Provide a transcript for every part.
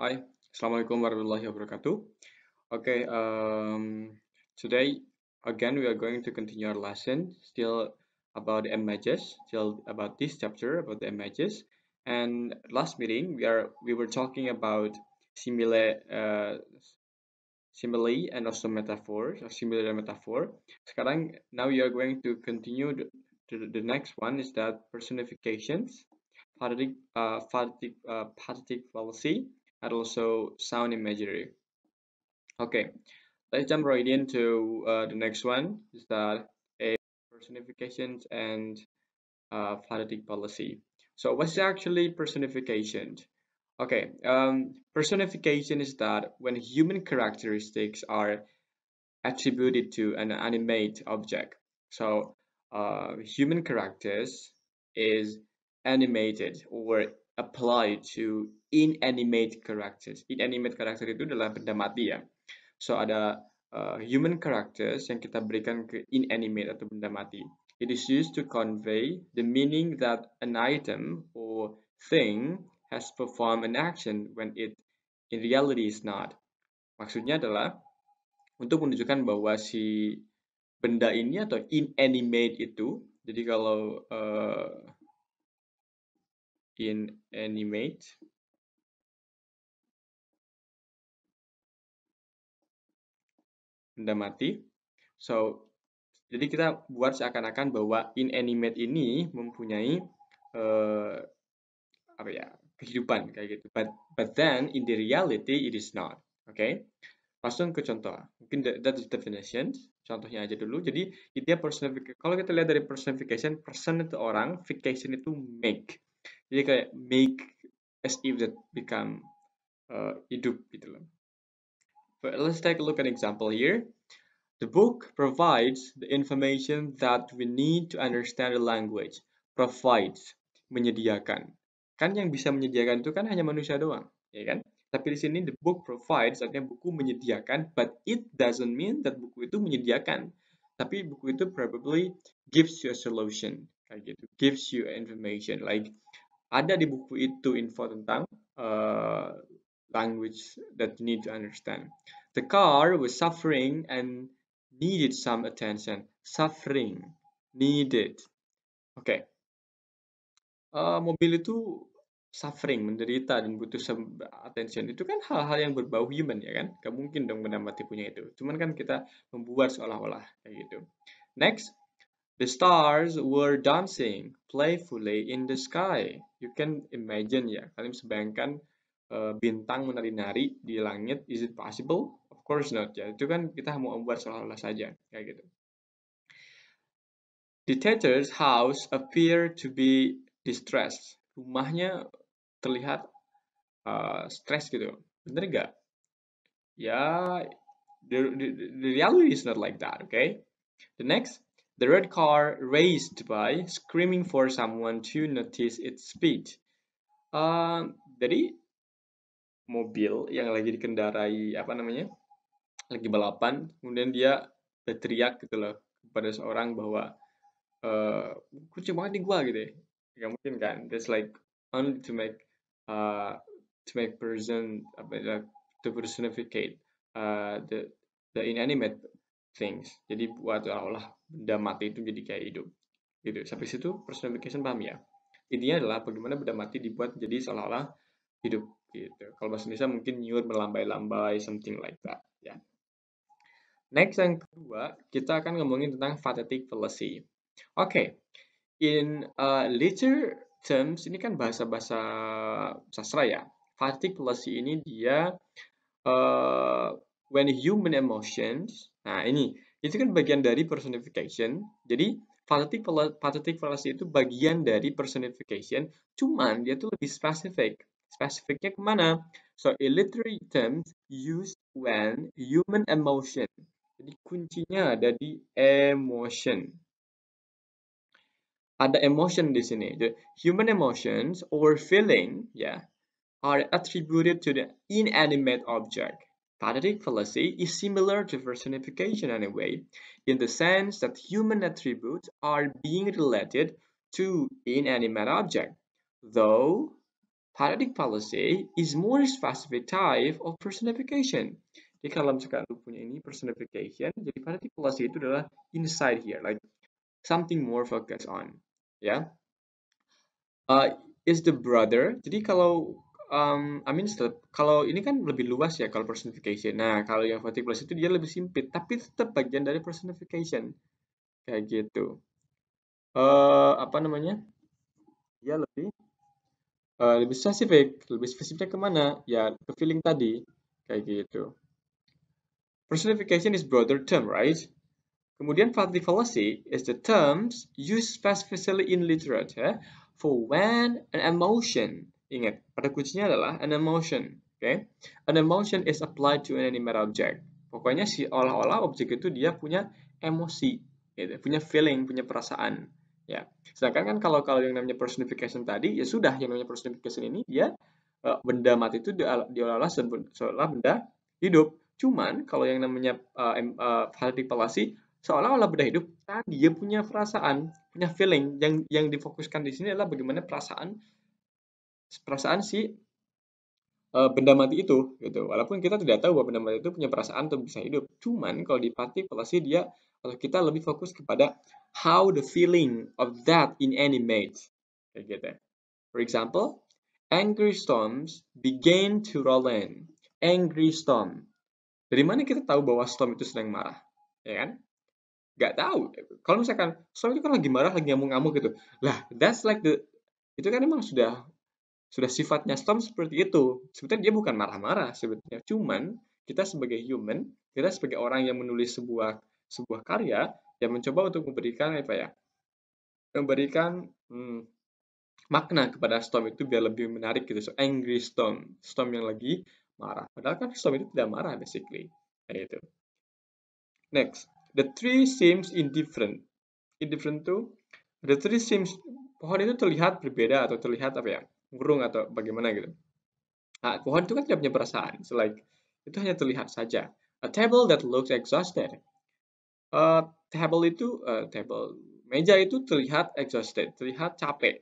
Hi, Assalamualaikum warahmatullahi wabarakatuh. Okay, today again we are going to continue our lesson still about the images, still about this chapter about the images. And last meeting we were talking about simile and also metaphor, so simile and metaphor. Sekarang now we are going to continue the next one is that personifications, pathetic fallacy, and also sound imagery. Okay, let's jump right into the next one is that a personifications and pathetic fallacy. So what's actually personification? Okay, personification is that when human characteristics are attributed to an animate object. So human characters is animated or applied to inanimate characters. Inanimate character itu adalah benda mati ya. So ada human characters yang kita berikan ke inanimate atau benda mati. It is used to convey the meaning that an item or thing has performed an action when it in reality is not. Maksudnya adalah untuk menunjukkan bahwa si benda ini atau inanimate itu, jadi kalau inanimate benda mati, so jadi kita buat seakan-akan bahwa inanimate ini mempunyai apa ya, kehidupan kayak gitu. But then in the reality it is not. Okay? Langsung ke contoh. Mungkin that is definition. Contohnya aja dulu. Jadi dia personification. Kalau kita lihat dari personification, person itu orang, fication itu make. Jadi kayak make as if that become hidup gitu loh. But let's take a look at an example here. The book provides the information that we need to understand the language. Provides, menyediakan. Kan yang bisa menyediakan itu kan hanya manusia doang, ya kan? Tapi di sini the book provides, artinya buku menyediakan, but it doesn't mean that buku itu menyediakan. Tapi buku itu probably gives you a solution, kayak gitu. Gives you information, like ada di buku itu info tentang language that you need to understand. The car was suffering and needed some attention. Suffering, needed. Oke, okay. Mobil itu suffering, menderita dan butuh some attention. Itu kan hal-hal yang berbau human ya kan? Gak mungkin dong benda mati punya itu. Cuman kan kita membuat seolah-olah kayak gitu. Next, the stars were dancing playfully in the sky. You can imagine ya, kalian bisa bayangkan bintang menari-nari di langit. Is it possible? Of course not ya. Itu kan kita mau membuat seolah-olah saja kayak gitu. The Tater's house appeared to be distressed. Rumahnya terlihat stres gitu. Bener gak? Ya, the reality is not like that, okay? The next, the red car raced by, screaming for someone to notice its speed. Jadi mobil yang lagi dikendarai apa namanya, lagi balapan, kemudian dia berteriak gitu loh kepada seorang bahwa kucing banget nih gua gitu ya. Gak mungkin kan? That's like only to make person apa ya, to personificate the inanimate things. Jadi buat seolah-olah benda mati itu jadi kayak hidup. Gitu. Sampai situ personification paham ya? Intinya adalah bagaimana benda mati dibuat jadi seolah-olah hidup gitu. Kalau bahasa Indonesia mungkin nyur melambai-lambai something like that ya. Next yang kedua, kita akan ngomongin tentang pathetic fallacy. Oke, in literature terms ini kan bahasa-bahasa sastra ya. Pathetic fallacy ini dia when human emotions. Nah, ini itu kan bagian dari personification. Jadi pathetic fallacy itu bagian dari personification, cuman dia tuh lebih spesifik. Spesifiknya kemana? So, in literary terms used when human emotion. Jadi kuncinya ada di emotion. Ada emotion di sini. The human emotions or feeling, ya, are attributed to the inanimate object. Pathetic fallacy is similar to personification anyway, in the sense that human attributes are being related to inanimate object, though Pathetic fallacy is more specific type of personification. Jadi kalau misalkan lu punya ini personification, jadi pathetic fallacy itu adalah inside here, like something more focused on, ya. Is the brother. Jadi kalau kalau ini kan lebih luas ya kalau personification. Nah, kalau yang pathetic fallacy itu dia lebih sempit, tapi tetap bagian dari personification, kayak gitu. Apa namanya? Dia lebih spesifiknya kemana? Ya ke feeling tadi, kayak gitu. Personification is broader term, right? Kemudian pathetic fallacy is the terms used specifically in literature for when an emotion. Ingat, pada kuncinya adalah an emotion. Okay? An emotion is applied to an animate object. Pokoknya si olah-olah objek itu dia punya emosi, gitu, punya feeling, punya perasaan. Ya. Sedangkan kan kalau yang namanya personification tadi, ya sudah yang namanya personification ini dia benda mati itu diolah seolah benda hidup. Cuman kalau yang namanya pathetic fallacy seolah-olah benda hidup tadi dia punya perasaan, punya feeling. Yang difokuskan di sini adalah bagaimana perasaan si benda mati itu, gitu. Walaupun kita tidak tahu bahwa benda mati itu punya perasaan atau bisa hidup. Cuman kalau di pathetic fallacy kalau kita lebih fokus kepada how the feeling of that inanimate, kayak gitu. For example, angry storms begin to roll in. Angry storm. Dari mana kita tahu bahwa storm itu sedang marah? Ya kan? Nggak tahu. Kalau misalkan storm itu kan lagi marah, lagi ngamuk-ngamuk gitu. Lah, itu kan emang sudah sifatnya storm seperti itu. Sebetulnya dia bukan marah-marah sebetulnya. Cuman kita sebagai human, kita sebagai orang yang menulis sebuah karya yang mencoba untuk memberikan apa ya? Memberikan makna kepada storm itu biar lebih menarik gitu. So, angry storm, storm yang lagi marah. Padahal kan storm itu tidak marah basically. Kayak gitu. Next, the tree seems indifferent. Indifferent tuh, the tree seems, pohon itu terlihat berbeda atau terlihat apa ya, murung atau bagaimana gitu. Nah, pohon itu kan tidak punya perasaan. So, like, itu hanya terlihat saja. A table that looks exhausted. Table meja itu terlihat exhausted, terlihat capek,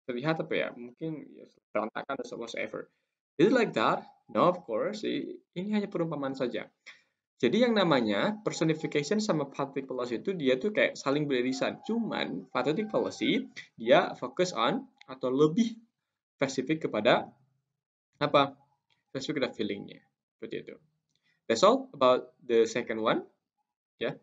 terlihat apa ya, mungkin ya, berantakan atau whatsoever. Is it like that? No, of course. Ini hanya perumpamaan saja. Jadi yang namanya personification sama pathetic fallacy itu dia tuh kayak saling beririsan. Cuman pathetic fallacy dia fokus on atau lebih spesifik kepada apa? Spesifik kepada feelingnya. Seperti itu. That's all about the second one. Ya.